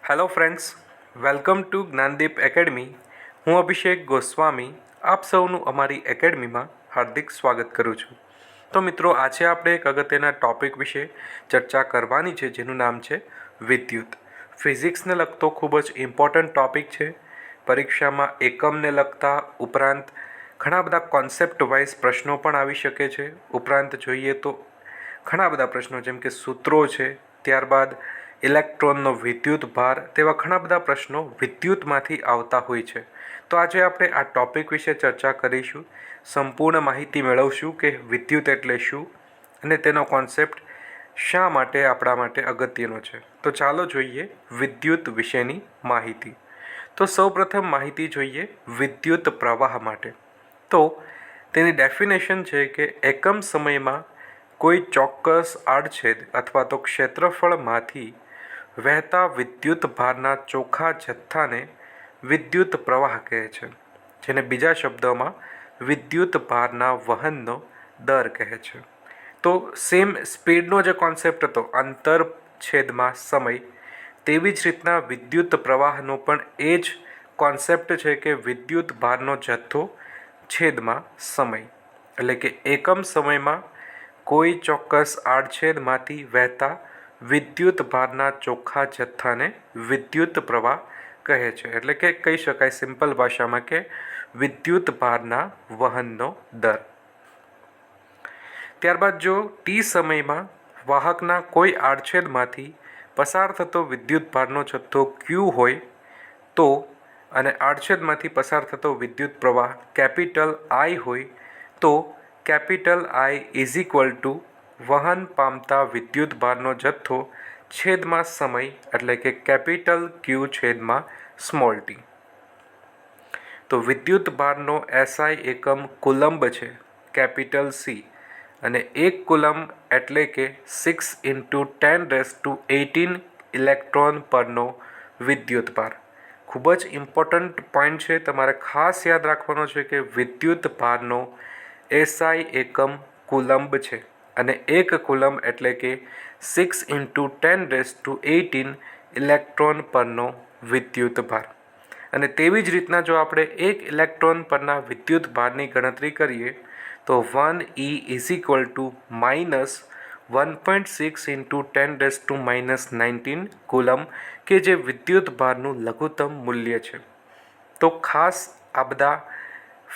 Hello friends, welcome to Gyandeep academy. હું અભિષેક ગોસ્વામી આપ સૌનું અમારી એકેડમીમાં હાર્દિક સ્વાગત કરું છું. તો મિત્રો, આજે આપણે એક અગત્યના ટૉપિક વિશે ચર્ચા કરવાની છે, જેનું નામ છે વિદ્યુત. ફિઝિક્સને લગતો ખૂબ જ ઇમ્પોર્ટન્ટ ટૉપિક છે. પરીક્ષામાં એકમને લગતા ઉપરાંત ઘણા બધા કોન્સેપ્ટ વાઇઝ પ્રશ્નો પણ આવી શકે છે. ઉપરાંત જોઈએ તો ઘણા બધા પ્રશ્નો જેમ કે સૂત્રો છે, ત્યારબાદ ઇલેક્ટ્રોનનો વિદ્યુત ભાર, તેવા ઘણા બધા પ્રશ્નો વિદ્યુતમાંથી આવતા હોય છે. તો આજે આપણે આ ટૉપિક વિશે ચર્ચા કરીશું, સંપૂર્ણ માહિતી મેળવશું કે વિદ્યુત એટલે શું અને તેનો કોન્સેપ્ટ શા માટે આપણા માટે અગત્યનો છે. તો ચાલો જોઈએ વિદ્યુત વિશેની માહિતી. તો સૌપ્રથમ માહિતી જોઈએ વિદ્યુત પ્રવાહ માટે. તો તેની ડેફિનેશન છે કે એકમ સમયમાં કોઈ ચોક્કસ આડછેદ અથવા તો ક્ષેત્રફળમાંથી વહેતા વિદ્યુત ભારના ચોખ્ખા જથ્થાને વિદ્યુત પ્રવાહ કહે છે, જેને બીજા શબ્દોમાં વિદ્યુત ભારના વહનનો દર કહે છે. તો સેમ સ્પીડનો જે કોન્સેપ્ટ હતો અંતર છેદમાં સમય, તેવી જ રીતના વિદ્યુત પ્રવાહનો પણ એ જ કોન્સેપ્ટ છે કે વિદ્યુત ભારનો જથ્થો છેદમાં સમય, એટલે કે એકમ સમયમાં કોઈ ચોક્કસ આડછેદમાંથી વહેતા વિદ્યુત ભારના ચોખ્ખા જથ્થાને વિદ્યુત પ્રવાહ કહે છે. એટલે કે કહી શકાય સિમ્પલ ભાષામાં કે વિદ્યુત ભારના વહનનો દર. ત્યારબાદ જો ટી સમયમાં વાહકના કોઈ આડછેદમાંથી પસાર થતો વિદ્યુત ભારનો જથ્થો ક્યુ હોય તો, અને આડછેદમાંથી પસાર થતો વિદ્યુત પ્રવાહ કેપિટલ આઈ હોય તો capital I is equal two વહન પામતા વિદ્યુત ભારનો જથ્થો છેદમાં સમય, એટલે કે કેપિટલ ક્યુ છેદમાં સ્મોલ ટી. તો વિદ્યુત ભારનો એસઆઈ એકમ કુલંબ છે, કેપિટલ સી, અને 1 કુલંબ એટલે કે 6 × 10⁻18 ઇલેક્ટ્રોન પરનો વિદ્યુત ભાર. ખૂબ જ ઇમ્પોર્ટન્ટ પોઈન્ટ છે, તમારે ખાસ યાદ રાખવાનો છે કે વિદ્યુત ભારનો એસઆઈ એકમ કુલંબ છે અને 1 કુલંબ એટલે કે 6 × 10⁻18 ઇલેક્ટ્રોન પરનો વિદ્યુત ભાર. અને તેવી જ રીતના જો આપણે 1 ઇલેક્ટ્રોન પરના વિદ્યુત ભારની ગણતરી કરીએ તો 1 E is equal two -1.6 × 10⁻19 coulomb, કે જે વિદ્યુત ભારનું લઘુત્તમ મૂલ્ય છે. તો ખાસ આ બધા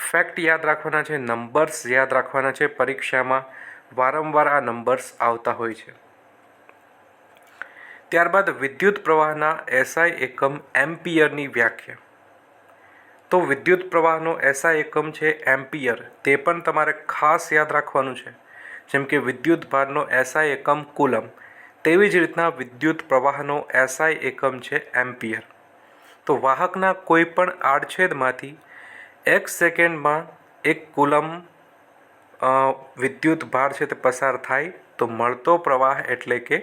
ફેક્ટ યાદ રાખવાના છે, નંબર્સ યાદ રાખવાના છે. પરીક્ષામાં વારંવાર આ નંબર્સ આવતા હોય છે. ત્યારબાદ વિદ્યુત પ્રવાહના એસઆઈ એકમ એમ્પિયરની વ્યાખ્યા. તો વિદ્યુત પ્રવાહનો એસઆઈ એકમ છે એમ્પિયર, તે પણ તમારે ખાસ યાદ રાખવાનું છે. જેમ કે વિદ્યુત ભારનો એસઆઈ એકમ કુલમ, તેવી જ રીતના વિદ્યુત પ્રવાહનો એસઆઈ એકમ છે એમ્પિયર. તો વાહકના કોઈ પણ આડછેદમાંથી 1 સેકન્ડમાં 1 કુલમ વિદ્યુત ભાર છે તે પસાર થાય તો મળતો પ્રવાહ એટલે કે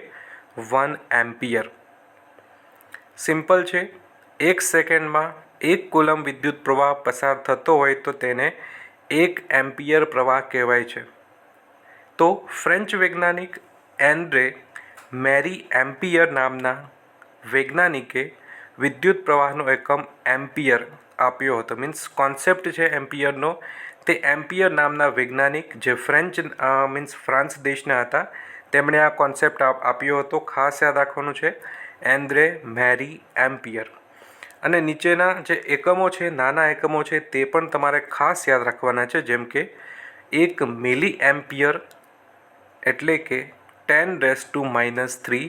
1 એમ્પિયર. સિમ્પલ છે, 1 સેકન્ડમાં 1 કુલમ વિદ્યુત પ્રવાહ પસાર થતો હોય તો તેને 1 એમ્પિયર પ્રવાહ કહેવાય છે. તો ફ્રેન્ચ વૈજ્ઞાનિક એન્ડ્રે મેરી એમ્પિયર નામના વૈજ્ઞાનિકે વિદ્યુત પ્રવાહનો એકમ એમ્પિયર આપ્યો હતો. મીન્સ કોન્સેપ્ટ છે એમ્પિયરનો, તે એમ્પિયર નામના વૈજ્ઞાનિક જે ફ્રાન્સ દેશના હતા, તેમણે આ કોન્સેપ્ટ આપ્યો હતો. ખાસ યાદ રાખવાનું છે, એન્ડ્રે મેરી એમ્પિયર. અને નીચેના જે એકમો છે, નાના એકમો છે, તે પણ તમારે ખાસ યાદ રાખવાના છે. જેમ કે 1 મિલી એમ્પિયર એટલે કે 10⁻³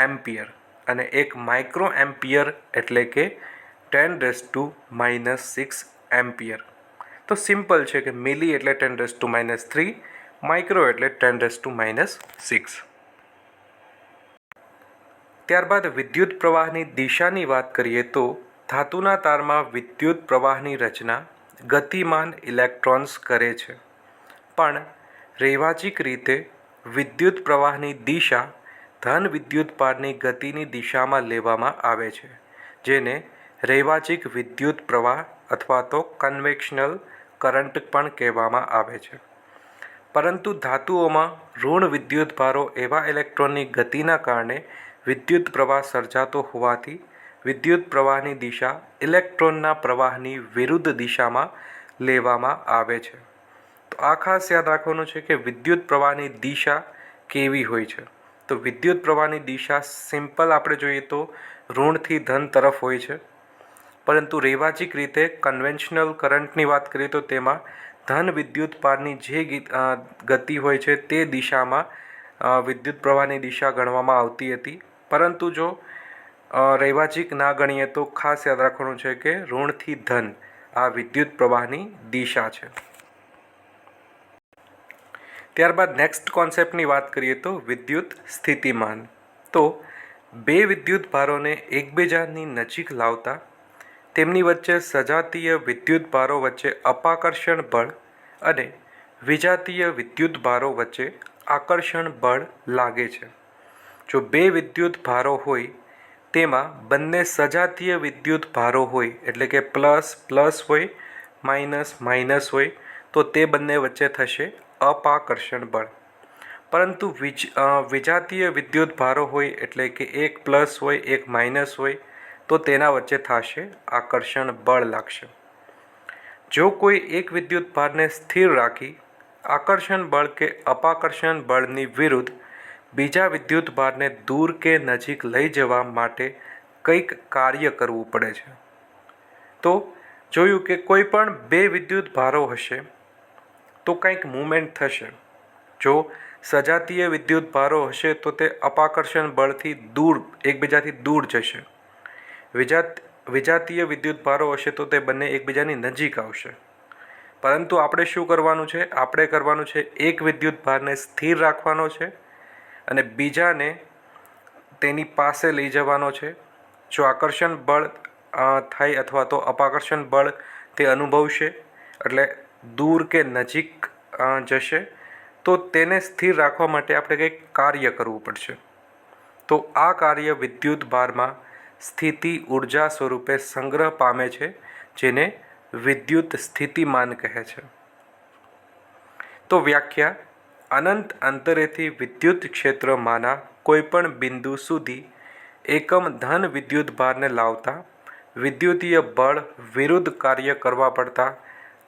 એમ્પિયર, અને 1 માઇક્રો એમ્પિયર એટલે કે 10⁻6 એમ્પિયર. તો સિમ્પલ છે કે મિલી એટલે 10⁻³ માઇક્રો એટલે 10⁻6. ત્યારબાદ વિદ્યુત પ્રવાહની દિશાની વાત કરીએ તો ધાતુના તારમાં વિદ્યુત પ્રવાહની રચના ગતિમાન ઇલેક્ટ્રોન્સ કરે છે, પણ રૈવાચિક રીતે વિદ્યુત પ્રવાહની દિશા ધન વિદ્યુત ભારની ગતિની દિશામાં લેવામાં આવે છે, જેને રૈવાચિક વિદ્યુત પ્રવાહ અથવા તો કન્વેક્શનલ કરંટ પણ કહેવામાં આવે છે. પરંતુ ધાતુઓમાં ઋણ વિદ્યુત ભારો એવા ઇલેક્ટ્રોનની ગતિના કારણે વિદ્યુત પ્રવાહ સર્જાતો હોવાથી વિદ્યુત પ્રવાહની દિશા ઇલેક્ટ્રોનના પ્રવાહની વિરુદ્ધ દિશામાં લેવામાં આવે છે. તો આ ખાસ યાદ રાખવાનું છે કે વિદ્યુત પ્રવાહની દિશા કેવી હોય છે. તો વિદ્યુત પ્રવાહની દિશા સિમ્પલ આપણે જોઈએ તો ઋણથી ધન તરફ હોય છે, પરંતુ રેવાચિક રીતે કન્વેન્શનલ કરંટની વાત કરીએ તો તેમાં ધન વિદ્યુત ભારની જે ગતિ હોય છે તે દિશામાં વિદ્યુત પ્રવાહની દિશા ગણવામાં આવતી હતી. પરંતુ જો રૈવાચિક ના ગણીએ તો ખાસ યાદ રાખવાનું છે કે ઋણથી ધન આ વિદ્યુત પ્રવાહની દિશા છે. ત્યારબાદ નેક્સ્ટ કોન્સેપ્ટની વાત કરીએ તો વિદ્યુત સ્થિતિમાન. તો બે વિદ્યુત ભારોને એકબીજાની નજીક લાવતા તેમની વચ્ચે સજાતીય વિદ્યુત ભારો વચ્ચે અપાકર્ષણ બળ અને વિજાતીય વિદ્યુત ભારો વચ્ચે આકર્ષણ બળ લાગે છે. જો બે વિદ્યુત ભારો હોય તેમાં બંને સજાતીય વિદ્યુત ભારો હોય, એટલે કે પ્લસ પ્લસ હોય, માઇનસ માઇનસ હોય, તો તે બંને વચ્ચે થશે અપાકર્ષણ બળ. પરંતુ વિજાતીય વિદ્યુત ભારો હોય, એટલે કે એક પ્લસ હોય એક માઇનસ હોય, તો તેના વચ્ચે થશે આકર્ષણ બળ લાગશે. જો કોઈ એક વિદ્યુત ભારને સ્થિર રાખી આકર્ષણ બળ કે અપાકર્ષણ બળની વિરુદ્ધ બીજા વિદ્યુત ભારને દૂર કે નજીક લઈ જવા માટે કંઈક કાર્ય કરવું પડે છે. તો જોયું કે કોઈ પણ બે વિદ્યુત ભારો હશે તો કંઈક મૂવમેન્ટ થશે. જો સજાતીય વિદ્યુત ભારો હશે તો તે અપાકર્ષણ બળથી દૂર એકબીજાથી દૂર જશે. વિજાતીય વિદ્યુત ભારો હશે તો તે બંને એકબીજાની નજીક આવશે. પરંતુ આપણે શું કરવાનું છે? આપણે કરવાનું છે એક વિદ્યુત ભારને સ્થિર રાખવાનો છે અને બીજાને તેની પાસે લઈ જવાનો છે. જો આકર્ષણ બળ થાય અથવા તો અપાકર્ષણ બળ તે અનુભવશે, એટલે દૂર કે નજીક જશે, તો તેને સ્થિર રાખવા માટે આપણે કંઈક કાર્ય કરવું પડશે. તો આ કાર્ય વિદ્યુત ભારમાં સ્થિતિ ઉર્જા સ્વરૂપે સંગ્રહ પામે છે, જેને વિદ્યુત સ્થિતિમાન કહે છે. તો વ્યાખ્યા: અનંત અંતરેથી વિદ્યુત ક્ષેત્રમાંના કોઈપણ બિંદુ સુધી એકમ ધન વિદ્યુત ભારને લાવતા વિદ્યુતીય બળ વિરુદ્ધ કાર્ય કરવા પડતા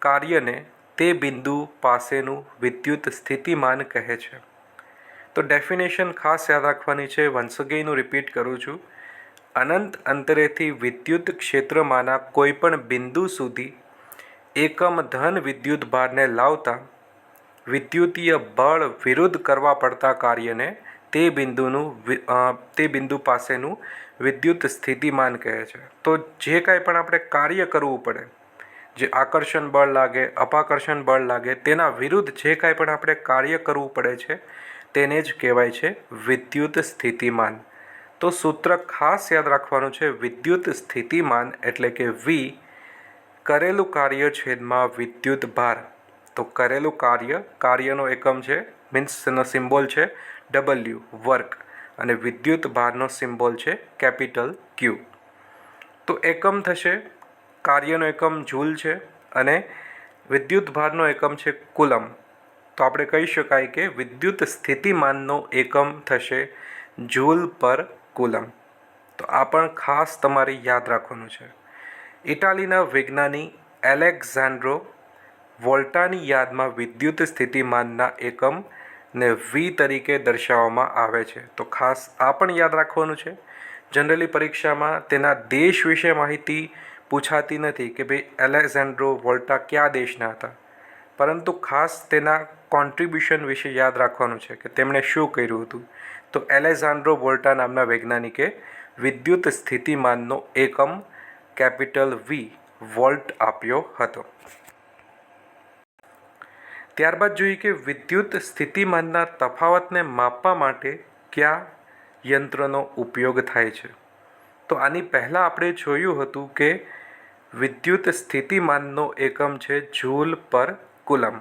કાર્યને તે બિંદુ પાસેનું વિદ્યુત સ્થિતિમાન કહે છે. તો ડેફિનેશન ખાસ યાદ રાખવાની છે. વન્સ અગેઇન હું રિપીટ કરું છું. અનંત અંતરેથી વિદ્યુત ક્ષેત્રમાંના કોઈપણ બિંદુ સુધી એકમ ધન વિદ્યુત ભારને લાવતા વિદ્યુતીય બળ વિરુદ્ધ કરવા પડતા કાર્યને તે બિંદુ પાસેનું વિદ્યુત સ્થિતિમાન કહે છે. તો જે કાંઈ પણ આપણે કાર્ય કરવું પડે, જે આકર્ષણ બળ લાગે, અપાકર્ષણ બળ લાગે, તેના વિરુદ્ધ જે કાંઈ પણ આપણે કાર્ય કરવું પડે છે તેને જ કહેવાય છે વિદ્યુત સ્થિતિમાન. તો સૂત્ર ખાસ યાદ રાખવાનું છે. વિદ્યુત સ્થિતિમાન એટલે કે વી કરેલું કાર્ય છેદમાં વિદ્યુત ભાર. તો કરેલું કાર્યનો એકમ છે, મીન્સ એનો સિમ્બોલ છે ડબલ્યુ, વર્ક, અને વિદ્યુત ભારનો સિમ્બોલ છે કેપિટલ ક્યુ. તો એકમ થશે, કાર્યનો એકમ જૂલ છે અને વિદ્યુત ભારનો એકમ છે કુલમ. તો આપણે કહી શકાય કે વિદ્યુત સ્થિતિમાનનો એકમ થશે જૂલ પર કુલમ. તો આ પણ ખાસ તમારે યાદ રાખવાનું છે. ઇટાલીના વૈજ્ઞાનિક એલેક્ઝાન્ડ્રો વોલ્ટાની યાદમાં વિદ્યુત સ્થિતિમાનના એકમને વી તરીકે દર્શાવવામાં આવે છે. તો ખાસ આ પણ યાદ રાખવાનું છે. જનરલી પરીક્ષામાં તેના દેશ વિશે માહિતી પૂછાતી નથી કે ભાઈ એલેક્ઝાન્ડ્રો વોલ્ટા કયા દેશના હતા, પરંતુ ખાસ તેના કોન્ટ્રીબ્યુશન વિશે યાદ રાખવાનું છે કે તેમણે શું કર્યું હતું. તો એલેક્ઝાન્ડ્રો વોલ્ટા નામના વૈજ્ઞાનિકે વિદ્યુત સ્થિતિમાનનો એકમ કેપિટલ વી વોલ્ટ આપ્યો હતો. ત્યારબાદ જોઈએ કે વિદ્યુત સ્થિતિમાનના તફાવતને માપવા માટે કયા યંત્રનો ઉપયોગ થાય છે. તો આની પહેલાં આપણે જોયું હતું કે વિદ્યુત સ્થિતિમાનનો એકમ છે જૂલ પર કુલમ.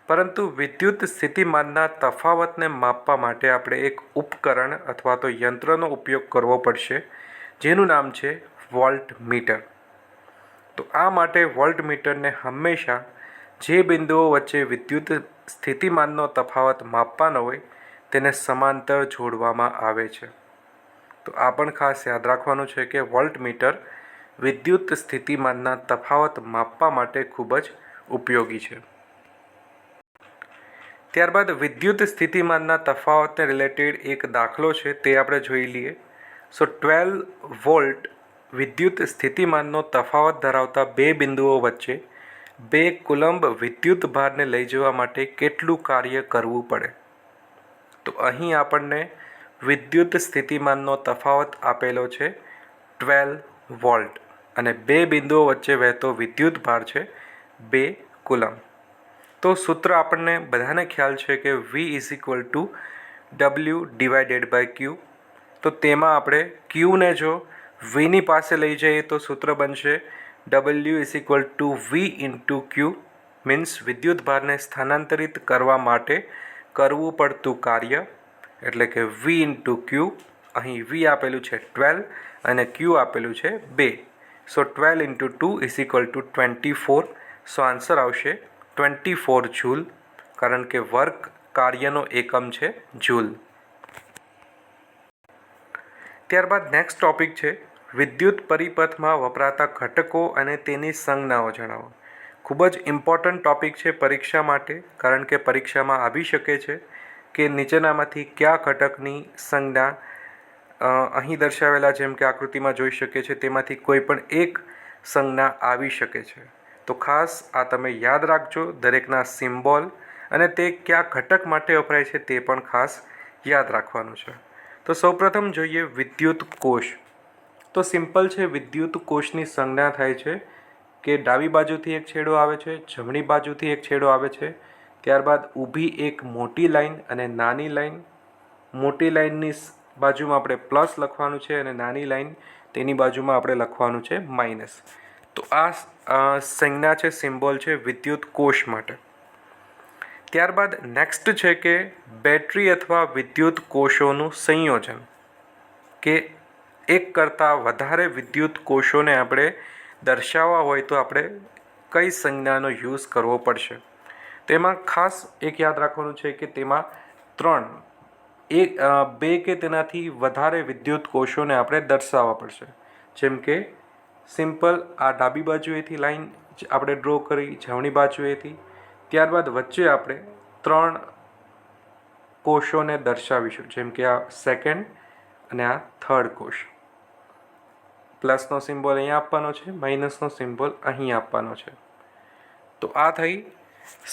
પરંતુ વિદ્યુત સ્થિતિમાનના તફાવતને માપવા માટે આપણે એક ઉપકરણ અથવા તો યંત્રનો ઉપયોગ કરવો પડશે, જેનું નામ છે વોલ્ટમીટર. તો આ માટે વોલ્ટમીટરને હંમેશા જે બિંદુઓ વચ્ચે વિદ્યુત સ્થિતિમાનનો તફાવત માપવાનો હોય તેને સમાંતર જોડવામાં આવે છે. તો આ પણ ખાસ યાદ રાખવાનું છે કે વોલ્ટમીટર વિદ્યુત સ્થિતિમાનના તફાવત માપવા માટે ખૂબ જ ઉપયોગી છે. ત્યારબાદ વિદ્યુત સ્થિતિમાનના તફાવતને રિલેટેડ એક દાખલો છે તે આપણે જોઈ લઈએ. સો 12 વોલ્ટ વિદ્યુત સ્થિતિમાનનો તફાવત ધરાવતા બે બિંદુઓ વચ્ચે 2 કુલંબ વિદ્યુત ભારને લઈ જવા માટે કેટલું કાર્ય કરવું પડે? તો અહીં આપણને વિદ્યુત સ્થિતિમાનનો તફાવત આપેલો છે 12 વોલ્ટ અને બે બિંદુઓ વચ્ચે વહેતો વિદ્યુત ભાર છે 2 કુલમ. તો સૂત્ર આપણને બધાને ખ્યાલ છે કે V W/Q. તો તેમાં આપણે Qને જો Vની પાસે લઈ જઈએ તો સૂત્ર બનશે W V/Q. મીન્સ વિદ્યુત ભારને સ્થાનાંતરિત કરવા માટે કરવું પડતું કાર્ય, એટલે કે V/Q. અહીં V આપેલું છે 12 અને Q આપેલું છે 2. સો 12 × 2 = 24. સો આન્સર આવશે 24 જૂલ, કારણ કે વર્ક કાર્યનો એકમ છે જૂલ. ત્યારબાદ નેક્સ્ટ ટોપિક છે વિદ્યુત પરિપથમાં વપરાતા ઘટકો અને તેની સંજ્ઞાઓ જણાવો. ખૂબ જ ઇમ્પોર્ટન્ટ ટોપિક છે પરીક્ષા માટે, કારણ કે પરીક્ષામાં આવી શકે છે કે નીચેનામાંથી કયા ઘટકની સંજ્ઞા અહીં દર્શાવેલા જેમ કે આકૃતિમાં જોઈ શકે છે તેમાંથી કોઈ પણ એક સંજ્ઞા આવી શકે છે. તો ખાસ આ તમે યાદ રાખજો, દરેકના સિમ્બોલ અને તે કયા ઘટક માટે વપરાય છે તે પણ ખાસ યાદ રાખવાનું છે. તો સૌપ્રથમ જોઈએ વિદ્યુત કોષ. તો સિમ્પલ છે, વિદ્યુત કોષની સંજ્ઞા થાય છે કે ડાબી બાજુથી એક છેડો આવે છે, જમણી બાજુથી એક છેડો આવે છે, ત્યારબાદ ઊભી એક મોટી લાઈન અને નાની લાઈન. મોટી લાઈનની બાજુમાં આપણે પ્લસ લખવાનું છે અને નાની લાઈન તેની બાજુમાં આપણે લખવાનું છે માઇનસ. તો આ સંજ્ઞા છે, સિમ્બોલ છે વિદ્યુત કોષ માટે. ત્યારબાદ નેક્સ્ટ છે કે બેટરી અથવા વિદ્યુત કોષોનું સંયોજન, કે એક કરતાં વધારે વિદ્યુત કોષોને આપણે દર્શાવવા હોય તો આપણે કઈ સંજ્ઞાનો યુઝ કરવો પડશે. તેમાં ખાસ એક યાદ રાખવાનું છે કે તેમાં બે કે તેનાથી વધારે વિદ્યુત કોષોને આપણે દર્શાવવા પડશે. જેમ કે સિમ્પલ આ ડાબી બાજુએથી લાઈન આપણે ડ્રો કરી, જમણી બાજુએથી, ત્યારબાદ વચ્ચે આપણે 3 કોષોને દર્શાવીશું, જેમ કે આ સેકન્ડ અને આ થર્ડ કોષ. પ્લસનો સિમ્બોલ અહીંયા આપવાનો છે, માઇનસનો સિમ્બોલ અહીં આપવાનો છે. તો આ થઈ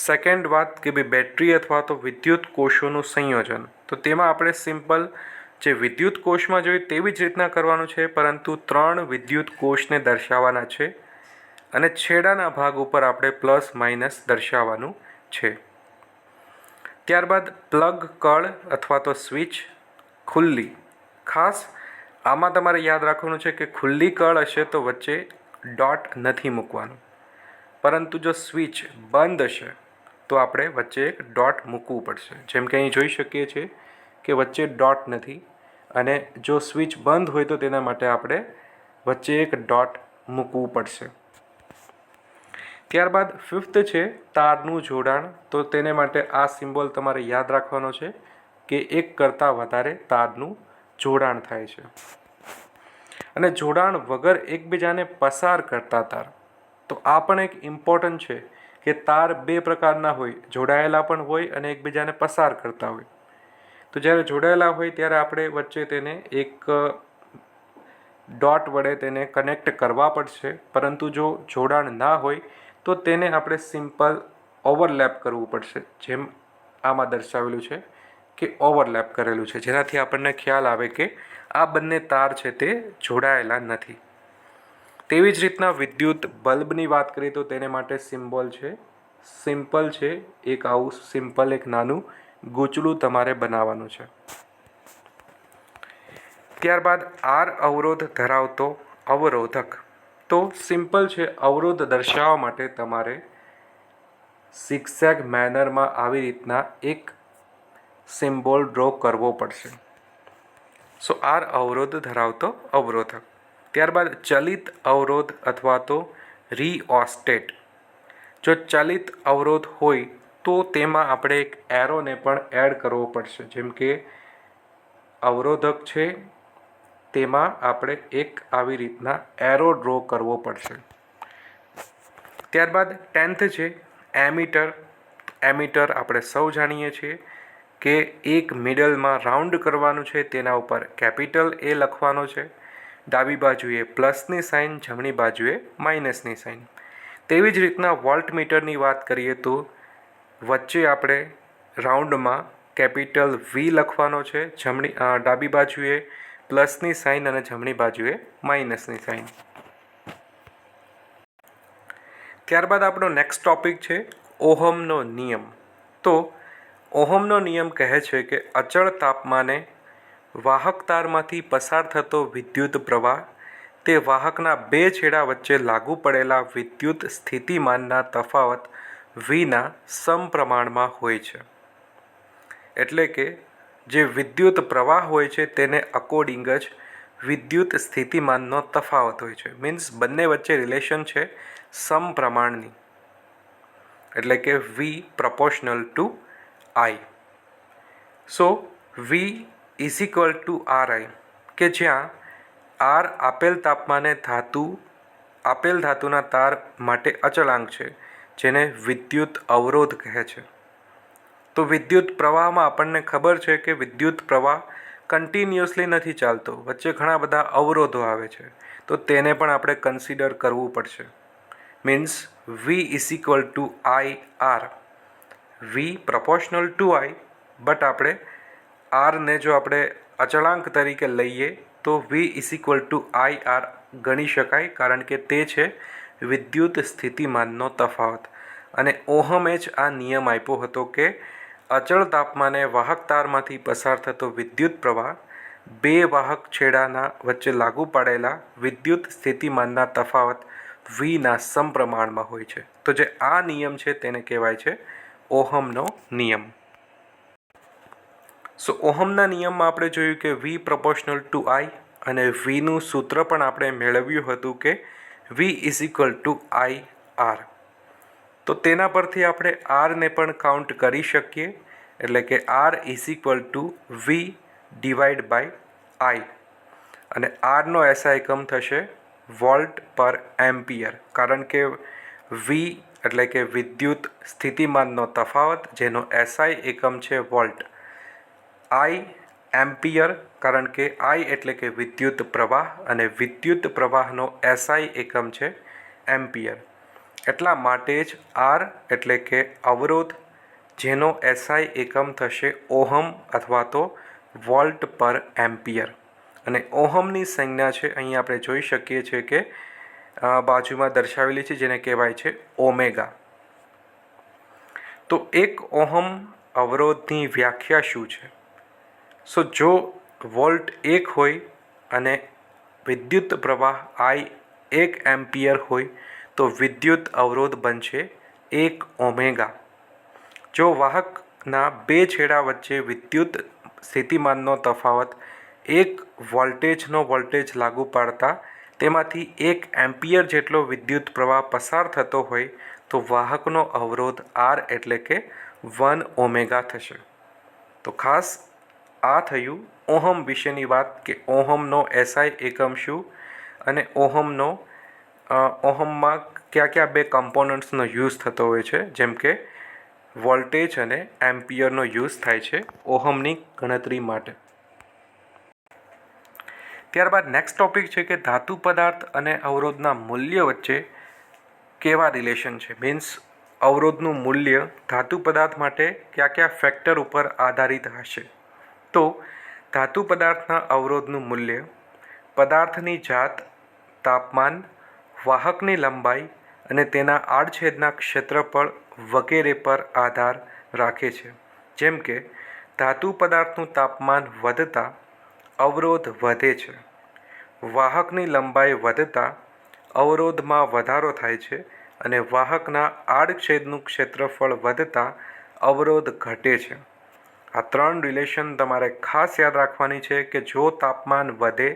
સેકન્ડ વાત કે ભાઈ બેટરી અથવા તો વિદ્યુત કોષોનું સંયોજન. તો તેમાં આપણે સિમ્પલ જે વિદ્યુત કોષમાં જોઈએ તેવી જ રીતના કરવાનું છે, પરંતુ 3 વિદ્યુત કોષને દર્શાવવાના છે અને છેડાના ભાગ ઉપર આપણે પ્લસ માઇનસ દર્શાવવાનું છે. ત્યારબાદ પ્લગ કળ અથવા તો સ્વિચ ખુલ્લી. ખાસ આમાં તમારે યાદ રાખવાનું છે કે ખુલ્લી કળ હશે તો વચ્ચે ડોટ નથી મૂકવાનું, પરંતુ જો સ્વિચ બંધ હશે તો આપણે વચ્ચે એક ડોટ મૂકવું પડશે. જેમ કે અહીં જોઈ શકીએ છીએ કે વચ્ચે ડોટ નથી, અને જો સ્વિચ બંધ હોય તો તેના માટે આપણે વચ્ચે એક ડોટ મૂકવું પડશે. ત્યારબાદ ફિફ્થ છે તારનું જોડાણ. તો તેને માટે આ સિમ્બોલ તમારે યાદ રાખવાનો છે કે એક કરતાં વધારે તારનું જોડાણ થાય છે. અને જોડાણ વગર એકબીજાને પસાર કરતા તાર. તો આ પણ એક ઇમ્પોર્ટન્ટ છે કે તાર બે પ્રકારના હોય, જોડાયેલા પણ હોય અને એકબીજાને પસાર કરતા હોય. તો જ્યારે જોડાયેલા હોય ત્યારે આપણે વચ્ચે તેને એક ડોટ વડે તેને કનેક્ટ કરવા પડશે, પરંતુ જો જોડાણ ના હોય તો તેને આપણે સિમ્પલ ઓવરલેપ કરવું પડશે, જેમ આમાં દર્શાવેલું છે કે ઓવરલેપ કરેલું છે, જેનાથી આપણને ખ્યાલ આવે કે આ બંને તાર છે તે જોડાયેલા નથી. તેવી જ રીતના વિદ્યુત બલ્બની વાત કરીએ તો તેને માટે સિમ્બોલ છે સિમ્પલ છે, એક આવું સિમ્પલ એક નાનું ગૂંચળું તમારે બનાવવાનું છે. ત્યારબાદ આર અવરોધ ધરાવતો અવરોધક. તો સિમ્પલ છે, અવરોધ દર્શાવવા માટે તમારે ઝિગઝેગ મેનરમાં આવી રીતના એક સિમ્બોલ ડ્રો કરવો પડશે. સો આર અવરોધ ધરાવતો અવરોધક. ત્યારબાદ ચલિત અવરોધ અથવા તો રીઓસ્ટેટ. જો ચલિત અવરોધ હોય તો તેમાં આપણે એક એરોને પણ એડ કરવો પડશે. જેમ કે અવરોધક છે તેમાં આપણે એક આવી રીતના એરો ડ્રો કરવો પડશે. ત્યારબાદ 10th છે એમીટર. એમીટર આપણે સૌ જાણીએ છીએ કે એક મિડલમાં રાઉન્ડ કરવાનું છે, તેના ઉપર કેપિટલ એ લખવાનો છે, ડાબી બાજુએ પ્લસની સાઇન, જમણી બાજુએ માઇનસની સાઇન. તેવી જ રીતના વોલ્ટમીટરની વાત કરીએ તો વચ્ચે આપણે રાઉન્ડમાં કેપિટલ વી લખવાનો છે, ડાબી બાજુએ પ્લસની સાઇન અને જમણી બાજુએ માઇનસની સાઇન. ત્યારબાદ આપણો નેક્સ્ટ ટોપિક છે ઓહમનો નિયમ. તો ઓહમનો નિયમ કહે છે કે અચળ તાપમાને વાહક તારમાંથી પસાર થતો વિદ્યુત પ્રવાહ તે વાહકના બે છેડા વચ્ચે લાગુ પડેલા વિદ્યુત સ્થિતિમાનના તફાવત વીના સમપ્રમાણમાં હોય છે. એટલે કે જે વિદ્યુત પ્રવાહ હોય છે તેને અકોર્ડિંગ જ વિદ્યુત સ્થિતિમાનનો તફાવત હોય છે. મીન્સ બંને વચ્ચે રિલેશન છે સમપ્રમાણની, એટલે કે V proportional to I. So V is equal to R I, કે જ્યાં આર આપેલ તાપમાને આપેલ ધાતુના તાર માટે અચળાંક છે, જેને વિદ્યુત અવરોધ કહે છે. તો વિદ્યુત પ્રવાહમાં આપણને ખબર છે કે વિદ્યુત પ્રવાહ કન્ટિન્યુઅસલી નથી ચાલતો, વચ્ચે ઘણા બધા અવરોધો આવે છે, તો તેને પણ આપણે કન્સિડર કરવું પડશે. Means V is equal to I R, V proportional to I, but આપણે આરને જો આપણે અચળાંક તરીકે લઈએ તો V is equal to I R ગણી શકાય, કારણ કે તે છે વિદ્યુત સ્થિતિમાનનો તફાવત. અને ઓહમે જ આ નિયમ આપ્યો હતો કે અચળ તાપમાને વાહક તારમાંથી પસાર થતો વિદ્યુત પ્રવાહ બે વાહક છેડાના વચ્ચે લાગુ પાડેલા વિદ્યુત સ્થિતિમાનના તફાવત વીના સમપ્રમાણમાં હોય છે. તો જે આ નિયમ છે તેને કહેવાય છે ઓહમનો નિયમ. સો ઓહમના નિયમમાં આપણે જોયું કે વી પ્રપોર્શનલ ટુ આઈ, અને વીનું સૂત્ર પણ આપણે મેળવ્યું હતું કે V is equal to I R. તો તેના પરથી આપણે આરને પણ કાઉન્ટ કરી શકીએ, એટલે કે R is equal to V divide by I, અને આરનો એસઆઈ એકમ થશે વોલ્ટ પર એમ્પિયર, કારણ કે વી એટલે કે વિદ્યુત સ્થિતિમાનનો તફાવત, જેનો એસઆઈ એકમ છે વોલ્ટ, આઈ એમ્પિયર, કારણ કે આઈ એટલે કે વિદ્યુત પ્રવાહ, અને વિદ્યુત પ્રવાહનો એસઆઈ એકમ છે એમ્પિયર. એટલા માટે જ આર એટલે કે અવરોધ, જેનો એસઆઈ એકમ થશે ઓહમ અથવા તો વોલ્ટ પર એમ્પિયર. અને ઓહમની સંજ્ઞા છે અહીં આપણે જોઈ શકીએ છીએ કે બાજુમાં દર્શાવેલી છે, જેને કહેવાય છે ઓમેગા. તો એક ઓહમ અવરોધની વ્યાખ્યા શું છે? સો જો વોલ્ટ 1 હોય અને વિદ્યુત પ્રવાહ આઈ 1 એમ્પિયર હોય તો વિદ્યુત અવરોધ બનશે 1 ઓમેગા. જો વાહકના બે છેડા વચ્ચે વિદ્યુત સ્થિતિમાનનો તફાવત 1 વોલ્ટેજનો વોલ્ટેજ લાગુ પાડતા તેમાંથી 1 એમ્પિયર જેટલો વિદ્યુત પ્રવાહ પસાર થતો હોય તો વાહકનો અવરોધ આર એટલે કે 1 ઓમેગા થશે. તો ખાસ આ થયું ઓહમ વિશેની વાત, કે ઓહમનો એસઆઈ એકમ શું, અને ઓહમમાં કયા કયા બે કમ્પોનન્ટ્સનો યુઝ થતો હોય છે, જેમ કે વોલ્ટેજ અને એમ્પિયરનો યુઝ થાય છે ઓહમની ગણતરી માટે. ત્યારબાદ નેક્સ્ટ ટોપિક છે કે ધાતુ પદાર્થ અને અવરોધના મૂલ્ય વચ્ચે કેવા રિલેશન છે. મીન્સ અવરોધનું મૂલ્ય ધાતુ પદાર્થ માટે કયા કયા ફેક્ટર ઉપર આધારિત હશે. તો ધાતુ પદાર્થના અવરોધનું મૂલ્ય પદાર્થની જાત, તાપમાન, વાહકની લંબાઈ અને તેના આડછેદના ક્ષેત્રફળ વગેરે પર આધાર રાખે છે. જેમ કે ધાતુ પદાર્થનું તાપમાન વધતા અવરોધ વધે છે, વાહકની લંબાઈ વધતા અવરોધમાં વધારો થાય છે, અને વાહકના આડછેદનું ક્ષેત્રફળ વધતા અવરોધ ઘટે છે. આ 3 રિલેશન તમારે ખાસ યાદ રાખવાની છે કે જો તાપમાન વધે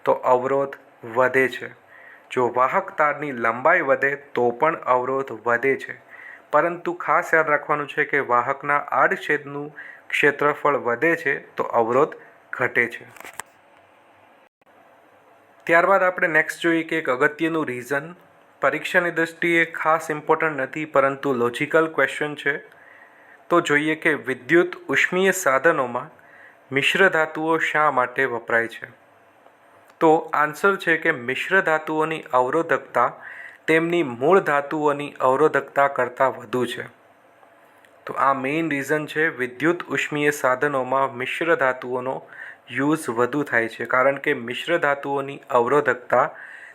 તો અવરોધ વધે છે, જો વાહક તારની લંબાઈ વધે તો પણ અવરોધ વધે છે, પરંતુ ખાસ યાદ રાખવાનું છે કે વાહકના આડછેદનું ક્ષેત્રફળ વધે છે તો અવરોધ ઘટે છે. ત્યારબાદ આપણે નેક્સ્ટ જોઈએ કે એક અગત્યનું રીઝન, પરીક્ષાની દૃષ્ટિએ ખાસ ઇમ્પોર્ટન્ટ નથી પરંતુ લોજિકલ ક્વેશ્ચન છે. તો જોઈએ કે વિદ્યુત ઉષ્મીય સાધનોમાં મિશ્ર ધાતુઓ શા માટે વપરાય છે? તો આન્સર છે કે મિશ્ર ધાતુઓની અવરોધકતા તેમની મૂળ ધાતુઓની અવરોધકતા કરતાં વધુ છે. તો આ મેઇન રીઝન છે, વિદ્યુત ઉષ્મીય સાધનોમાં મિશ્ર ધાતુઓનો યુઝ વધુ થાય છે કારણ કે મિશ્ર ધાતુઓની અવરોધકતા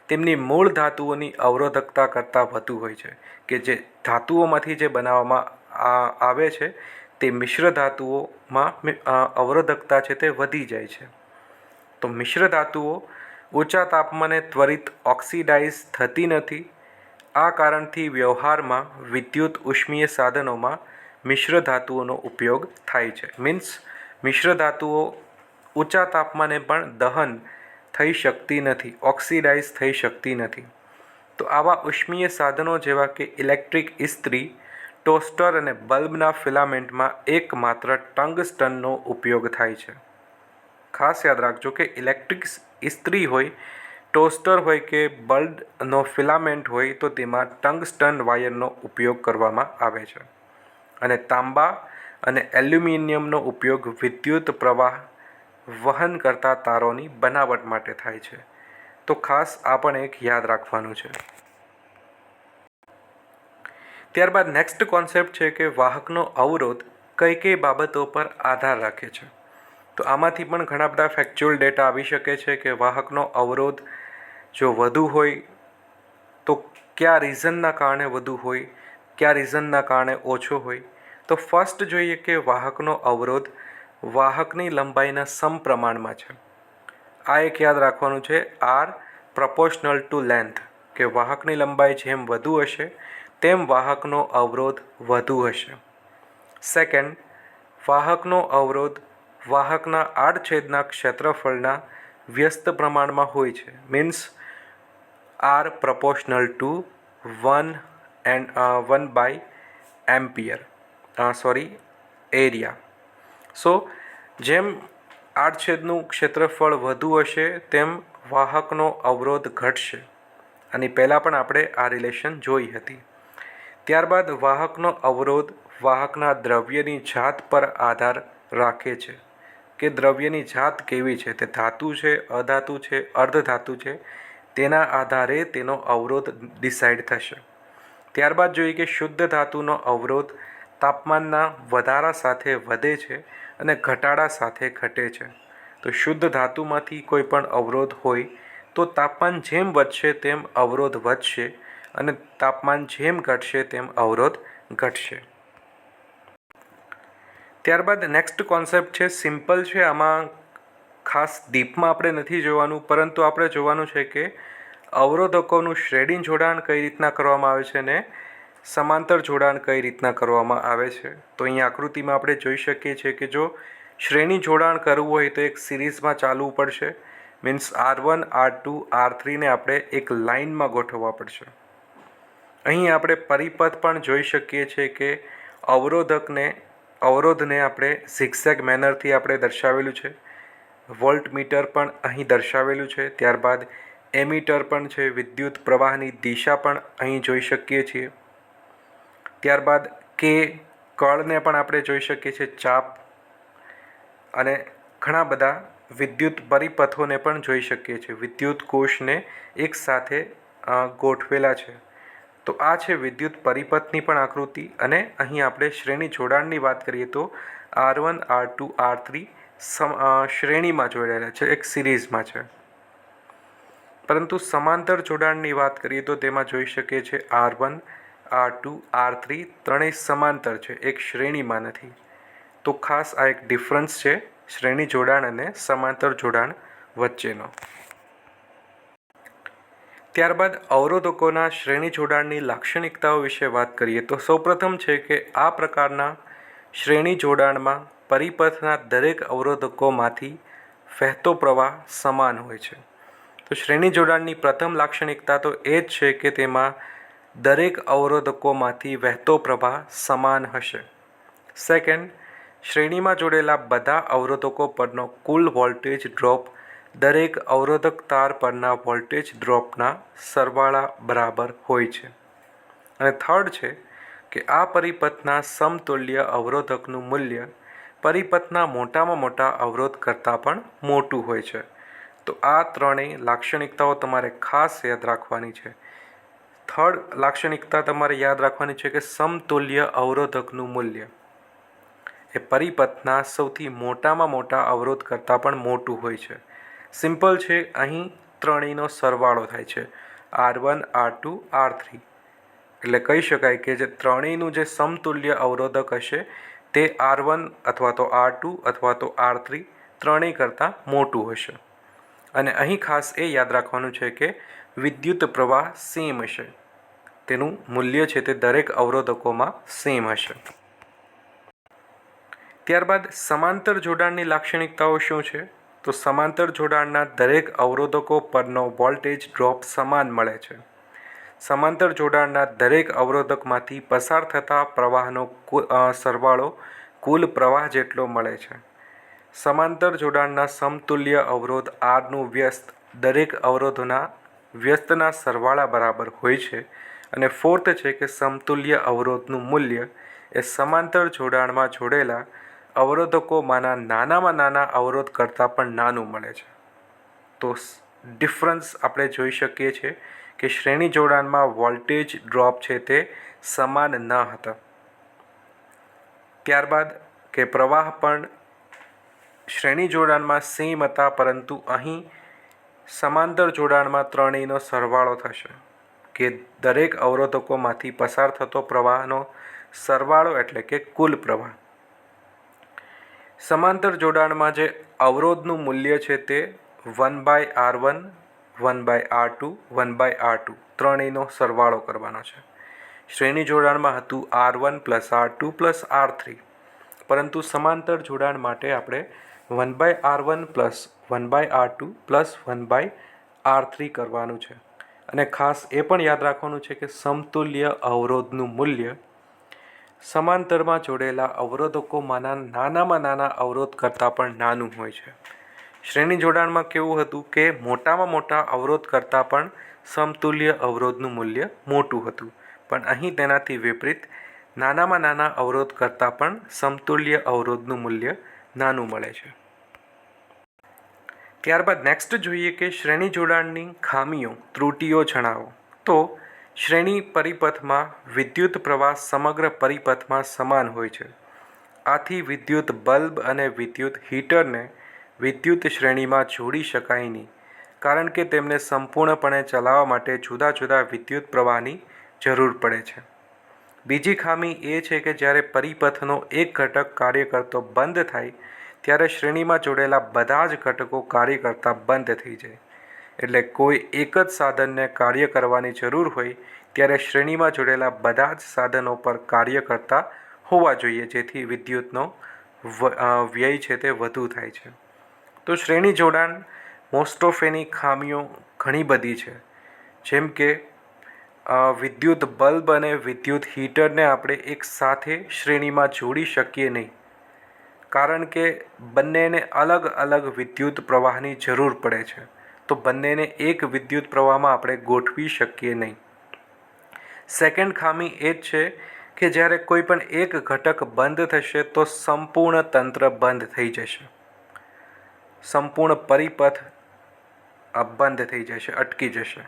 તેમની મૂળ ધાતુઓની અવરોધકતા કરતાં વધુ હોય છે, કે જે ધાતુઓમાંથી જે બનાવવામાં આવે છે તે મિશ્ર ધાતુઓમાં અવરોધકતા છે તે વધી જાય છે. તો મિશ્ર ધાતુઓ ઊંચા તાપમાને ત્વરિત ઓક્સિડાઇઝ થતી નથી. આ કારણથી વ્યવહારમાં વિદ્યુત ઉષ્મીય સાધનોમાં મિશ્ર ધાતુઓનો ઉપયોગ થાય છે. મીન્સ મિશ્ર ધાતુઓ ઊંચા તાપમાને પણ દહન થઈ શકતી નથી, ઓક્સિડાઇઝ થઈ શકતી નથી. તો આવા ઉષ્મીય સાધનો જેવા કે ઇલેક્ટ્રિક ઇસ્ત્રી, ટોસ્ટર અને બલ્બના ફિલામેન્ટમાં એકમાત્ર ટંગસ્ટનનો ઉપયોગ થાય છે. ખાસ યાદ રાખજો કે ઇલેક્ટ્રિક ઇસ્ત્રી હોય, ટોસ્ટર હોય કે બલ્બનો ફિલામેન્ટ હોય તો તેમાં ટંગસ્ટન વાયરનો ઉપયોગ કરવામાં આવે છે. અને તાંબા અને એલ્યુમિનિયમનો ઉપયોગ વિદ્યુત પ્રવાહ વહન કરતા તારોની બનાવટ માટે થાય છે. તો ખાસ આ પણ એક યાદ રાખવાનું છે. ત્યારબાદ નેક્સ્ટ કોન્સેપ્ટ છે કે વાહકનો અવરોધ કઈ કઈ બાબતો પર આધાર રાખે છે? તો આમાંથી પણ ઘણા બધા ફેક્ચ્યુઅલ ડેટા આવી શકે છે કે વાહકનો અવરોધ જો વધુ હોય તો કયા રીઝનના કારણે વધુ હોય, કયા રીઝનના કારણે ઓછો હોય. તો ફર્સ્ટ જોઈએ કે વાહકનો અવરોધ વાહકની લંબાઈના સમપ્રમાણમાં છે. આ એક યાદ રાખવાનું છે, આર પ્રપોર્શનલ ટુ લેન્થ, કે વાહકની લંબાઈ જેમ વધુ હશે તેમ વાહકનો અવરોધ વધુ હશે. સેકન્ડ, વાહકનો અવરોધ વાહકના આડછેદના ક્ષેત્રફળના વ્યસ્ત પ્રમાણમાં હોય છે. Means R proportional to 1/Ampere area. So જેમ આડછેદનું ક્ષેત્રફળ વધુ હશે તેમ વાહકનો અવરોધ ઘટશે. અને પહેલાં પણ આપણે આ રિલેશન જોઈ હતી. ત્યારબાદ વાહકનો અવરોધ વાહકના દ્રવ્યની જાત પર આધાર રાખે છે, કે દ્રવ્યની જાત કેવી છે, તે ધાતુ છે, અધાતુ છે, અર્ધધાતુ છે, તેના આધારે તેનો અવરોધ ડિસાઇડ થશે. ત્યારબાદ જોઈએ કે શુદ્ધ ધાતુનો અવરોધ તાપમાનના વધારા સાથે વધે છે અને ઘટાડા સાથે ઘટે છે. તો શુદ્ધ ધાતુમાંથી કોઈ પણ અવરોધ હોય તો તાપમાન જેમ વધશે તેમ અવરોધ વધશે અને તાપમાન જેમ ઘટશે તેમ અવરોધ ઘટશે. ત્યારબાદ નેક્સ્ટ કોન્સેપ્ટ છે, સિમ્પલ છે, આમાં ખાસ ડીપમાં આપણે નથી જોવાનું પરંતુ આપણે જોવાનું છે કે અવરોધકોનું શ્રેણી જોડાણ કઈ રીતના કરવામાં આવે છે ને સમાંતર જોડાણ કઈ રીતના કરવામાં આવે છે. તો અહીંયા આકૃતિમાં આપણે જોઈ શકીએ છીએ કે જો શ્રેણી જોડાણ કરવું હોય તો એક સિરીઝમાં ચાલવું પડશે. મીન્સ R1, R2, R3ને આપણે એક લાઇનમાં ગોઠવવા પડશે. અહીં આપણે પરિપથ પણ જોઈ શકીએ છીએ કે અવરોધને આપણે ઝિગઝેગ મેનરથી આપણે દર્શાવેલું છે. વોલ્ટમીટર પણ અહીં દર્શાવેલું છે. ત્યારબાદ એમીટર પણ છે, વિદ્યુત પ્રવાહની દિશા પણ અહીં જોઈ શકીએ છીએ. ત્યારબાદ કે કળને પણ આપણે જોઈ શકીએ છીએ, ચાપ, અને ઘણા બધા વિદ્યુત પરિપથોને પણ જોઈ શકીએ છીએ. વિદ્યુત કોષને એકસાથે ગોઠવેલા છે. તો આ છે વિદ્યુત પરિપથની પણ આકૃતિ. અને અહીં આપણે શ્રેણી જોડાણની વાત કરીએ તો R1, R2, R3 શ્રેણીમાં જોડાયેલા છે, એક સિરીઝમાં છે. પરંતુ સમાંતર જોડાણની વાત કરીએ તો તેમાં જોઈ શકીએ છીએ R1, R2, R3 ત્રણેય સમાંતર છે, એક શ્રેણીમાં નથી. તો ખાસ આ એક ડિફરન્સ છે શ્રેણી જોડાણ અને સમાંતર જોડાણ વચ્ચેનો. ત્યારબાદ અવરોધકોના શ્રેણી જોડાણની લાક્ષણિકતાઓ વિશે વાત કરીએ તો સૌપ્રથમ છે કે આ પ્રકારના શ્રેણી જોડાણમાં પરિપથના દરેક અવરોધકોમાંથી વહેતો પ્રવાહ સમાન હોય છે. તો શ્રેણી જોડાણની પ્રથમ લાક્ષણિકતા તો એ જ છે કે તેમાં દરેક અવરોધકોમાંથી વહેતો પ્રવાહ સમાન હશે. સેકન્ડ, શ્રેણીમાં જોડેલા બધા અવરોધકો પરનો કુલ વોલ્ટેજ ડ્રોપ દરેક અવરોધક તાર પરના વોલ્ટેજ ડ્રોપના સરવાળા બરાબર હોય છે. અને થર્ડ છે કે આ પરિપથના સમતુલ્ય અવરોધકનું મૂલ્ય પરિપથના મોટામાં મોટા અવરોધ કરતાં પણ મોટું હોય છે. તો આ ત્રણેય લાક્ષણિકતાઓ તમારે ખાસ યાદ રાખવાની છે. થર્ડ લાક્ષણિકતા તમારે યાદ રાખવાની છે કે સમતુલ્ય અવરોધકનું મૂલ્ય એ પરિપથના સૌથી મોટામાં મોટા અવરોધ કરતાં પણ મોટું હોય છે. સિમ્પલ છે, અહીં ત્રણેયનો સરવાળો થાય છે, R1, R2, R3. એટલે કહી શકાય કે જે ત્રણેયનું જે સમતુલ્ય અવરોધક હશે તે R1 અથવા તો R2 અથવા તો R3 ત્રણેય કરતાં મોટું હશે. અને અહીં ખાસ એ યાદ રાખવાનું છે કે વિદ્યુત પ્રવાહ સેમ હશે, તેનું મૂલ્ય છે તે દરેક અવરોધકોમાં સેમ હશે. ત્યારબાદ સમાંતર જોડાણની લાક્ષણિકતાઓ શું છે? તો સમાંતર જોડાણના દરેક અવરોધકો પરનો વોલ્ટેજ ડ્રોપ સમાન મળે છે. સમાંતર જોડાણના દરેક અવરોધકમાંથી પસાર થતા પ્રવાહનો સરવાળો કુલ પ્રવાહ જેટલો મળે છે. સમાંતર જોડાણના સમતુલ્ય અવરોધ Rનું વ્યસ્ત દરેક અવરોધોના વ્યસ્તના સરવાળા બરાબર હોય છે. અને ફોર્થ છે કે સમતુલ્ય અવરોધનું મૂલ્ય એ સમાંતર જોડાણમાં જોડેલા અવરોધકોમાંના નાનામાં નાના અવરોધ કરતાં પણ નાનું મળે છે. તો ડિફરન્સ આપણે જોઈ શકીએ છીએ કે શ્રેણી જોડાણમાં વોલ્ટેજ ડ્રોપ છે તે સમાન ન હતા. ત્યારબાદ કે પ્રવાહ પણ શ્રેણી જોડાણમાં સેમ હતા, પરંતુ અહીં સમાંતર જોડાણમાં ત્રણેયનો સરવાળો થશે કે દરેક અવરોધકોમાંથી પસાર થતો પ્રવાહનો સરવાળો એટલે કે કુલ પ્રવાહ. સમાંતર જોડાણમાં જે અવરોધનું મૂલ્ય છે તે 1/R1, 1/R2, 1/R2 ત્રણેયનો સરવાળો કરવાનો છે. શ્રેણી જોડાણમાં હતું R1 + R2 + R3, પરંતુ સમાંતર જોડાણ માટે આપણે 1/R1 + 1/R2 + 1/R3 કરવાનું છે. અને ખાસ એ પણ યાદ રાખવાનું છે કે સમતુલ્ય અવરોધનું મૂલ્ય સમાંતરમાં જોડેલા અવરોધકોમાંના નાનામાં નાના અવરોધ કરતાં પણ નાનું હોય છે. શ્રેણી જોડાણમાં કેવું હતું કે મોટામાં મોટા અવરોધ કરતાં પણ સમતુલ્ય અવરોધનું મૂલ્ય મોટું હતું, પણ અહીં તેનાથી વિપરીત નાનામાં નાના અવરોધ કરતાં પણ સમતુલ્ય અવરોધનું મૂલ્ય નાનું મળે છે. ત્યારબાદ નેક્સ્ટ જોઈએ કે શ્રેણી જોડાણની ખામીઓ, ત્રુટીઓ જણાવો. તો શ્રેણી પરિપથમાં વિદ્યુત પ્રવાહ સમગ્ર પરિપથમાં સમાન હોય છે. આથી વિદ્યુત બલ્બ અને વિદ્યુત હીટરને વિદ્યુત શ્રેણીમાં જોડી શકાય નહીં, કારણ કે તેમને સંપૂર્ણપણે ચલાવવા માટે જુદા જુદા વિદ્યુત પ્રવાહની જરૂર પડે છે. બીજી ખામી એ છે કે જ્યારે પરિપથનો એક ઘટક કાર્ય કરતો બંધ થાય ત્યારે શ્રેણીમાં જોડેલા બધા જ ઘટકો કાર્ય કરતા બંધ થઈ જાય. એટલે કોઈ એક જ સાધનને કાર્ય કરવાની જરૂર હોય ત્યારે શ્રેણીમાં જોડેલા બધા જ સાધનો પર કાર્ય કરતા હોવા જોઈએ, જેથી વિદ્યુતનો વ્યય છે તે વધુ થાય છે. તો શ્રેણી જોડાણ મોસ્ટ ઓફ એની ખામીઓ ઘણી બધી છે, જેમ કે વિદ્યુત બલ્બ અને વિદ્યુત હીટરને આપણે એક સાથે શ્રેણીમાં જોડી શકીએ નહીં, કારણ કે બંનેને અલગ અલગ વિદ્યુત પ્રવાહની જરૂર પડે છે. તો બંનેને એક વિદ્યુત પ્રવાહમાં આપણે ગોઠવી શકીએ નહીં. સેકન્ડ ખામી એ જ છે કે જ્યારે કોઈ પણ એક ઘટક બંધ થશે તો સંપૂર્ણ તંત્ર બંધ થઈ જશે, સંપૂર્ણ પરિપથ બંધ થઈ જશે, અટકી જશે.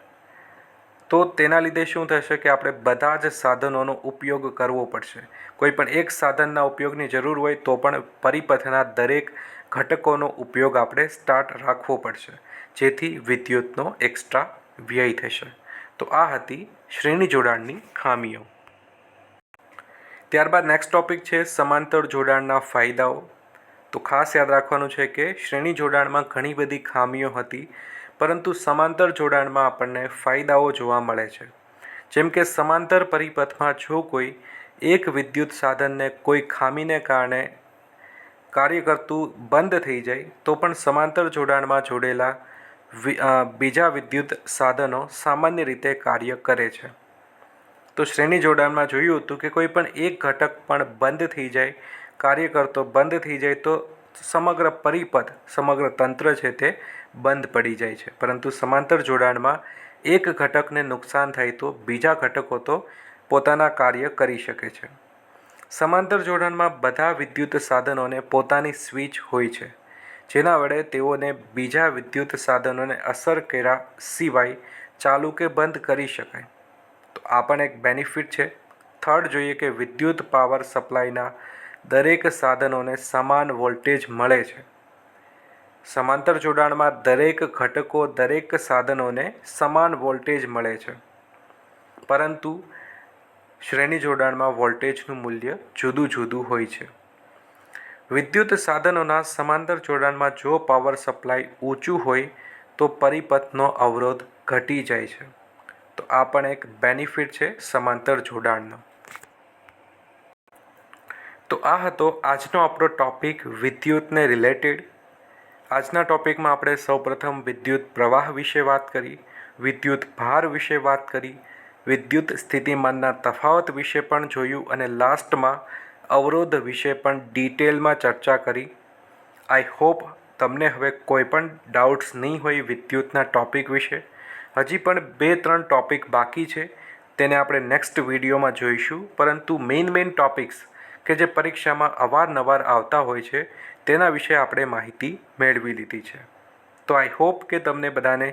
તો તેના લીધે શું થશે કે આપણે બધા જ સાધનોનો ઉપયોગ કરવો પડશે. કોઈ પણ એક સાધનના ઉપયોગની જરૂર હોય તો પણ પરિપથના દરેક ઘટકોનો ઉપયોગ આપણે સ્ટાર્ટ રાખવો પડશે, જેથી વિદ્યુતનો એક્સ્ટ્રા વ્યય થશે. તો આ હતી શ્રેણી જોડાણની ખામીઓ. ત્યારબાદ નેક્સ્ટ ટોપિક છે સમાંતર જોડાણના ફાયદાઓ. તો ખાસ યાદ રાખવાનું છે કે શ્રેણી જોડાણમાં ઘણી બધી ખામીઓ હતી, પરંતુ સમાંતર જોડાણમાં આપણને ફાયદાઓ જોવા મળે છે. જેમ કે સમાંતર પરિપથમાં જો કોઈ એક વિદ્યુત સાધનને કોઈ ખામીને કારણે કાર્ય કરતું બંધ થઈ જાય તો પણ સમાંતર જોડાણમાં જોડેલા બીજા વિદ્યુત સાધનો સામાન્ય રીતે કાર્ય કરે છે. તો શ્રેણી જોડાણમાં જોયું હતું કે કોઈ પણ એક ઘટક પણ બંધ થઈ જાય, કાર્ય કરતો બંધ થઈ જાય તો સમગ્ર પરિપથ, સમગ્ર તંત્ર છે તે બંધ પડી જાય છે, પરંતુ સમાંતર જોડાણમાં એક ઘટકને નુકસાન થાય તો બીજા ઘટકો તો પોતાના કાર્ય કરી શકે છે. સમાંતર જોડાણમાં બધા વિદ્યુત સાધનોને પોતાની સ્વિચ હોય છે, જેના વડે તેઓને બીજા વિદ્યુત સાધનોને અસર કર્યા સિવાય ચાલુ કે બંધ કરી શકાય. તો આ પણ એક બેનિફિટ છે. થર્ડ જોઈએ કે વિદ્યુત પાવર સપ્લાયના દરેક સાધનોને સમાન વોલ્ટેજ મળે છે. સમાંતર જોડાણમાં દરેક ઘટકો દરેક સાધનોને સમાન વોલ્ટેજ મળે છે, પરંતુ શ્રેણી જોડાણમાં વોલ્ટેજનું મૂલ્ય જુદું જુદું હોય છે. વિદ્યુત સાધનોના સમાંતર જોડાણમાં જો પાવર સપ્લાય ઊંચું હોય તો પરિપથનો અવરોધ ઘટી જાય છે. તો આ પણ એક બેનિફિટ છે સમાંતર જોડાણનો. તો આ હતો આજનો આપણો ટૉપિક વિદ્યુતને રિલેટેડ. આજના ટૉપિકમાં આપણે સૌપ્રથમ વિદ્યુત પ્રવાહ વિશે વાત કરી, વિદ્યુત ભાર વિશે વાત કરી, વિદ્યુત સ્થિતિમાનના તફાવત વિશે પણ જોયું અને લાસ્ટમાં અવરોધ વિશે પણ ડિટેલમાં ચર્ચા કરી. આઈ હોપ તમને હવે કોઈ પણ ડાઉટ્સ નહીં હોય વિદ્યુતના ટૉપિક વિશે. હજી પણ 2-3 ટૉપિક બાકી છે, તેને આપણે નેક્સ્ટ વિડીયોમાં જોઈશું, પરંતુ મેઇન ટૉપિક્સ કે જે પરીક્ષામાં અવારનવાર આવતા હોય છે તેના વિશે આપણે માહિતી મેળવી લીધી છે. તો આઈ હોપ કે તમને બધાને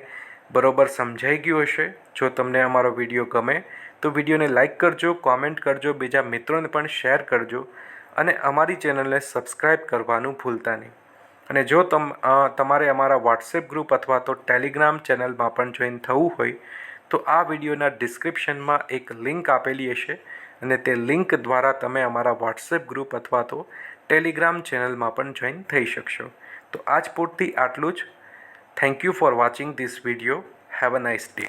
બરોબર સમજાઈ ગયું હશે. જો તમને અમારો વિડીયો ગમે તો વિડીયોને લાઇક કરજો, કોમેન્ટ કરજો, બીજા મિત્રોને પણ શેર કરજો અને અમારી ચેનલને સબસ્ક્રાઈબ કરવાનું ભૂલતા નહીં. અને જો તમારે અમારા વોટ્સએપ ગ્રુપ અથવા તો ટેલિગ્રામ ચેનલમાં પણ જોઈન થવું હોય તો આ વિડીયોના ડિસ્ક્રિપ્શનમાં એક લિંક આપેલી હશે અને તે લિંક દ્વારા તમે અમારા વોટ્સએપ ગ્રુપ અથવા તો ટેલિગ્રામ ચેનલમાં પણ જોઈન થઈ શકશો. તો આજ પૂરતી આટલું જ. Thank you for watching this video. Have a nice day.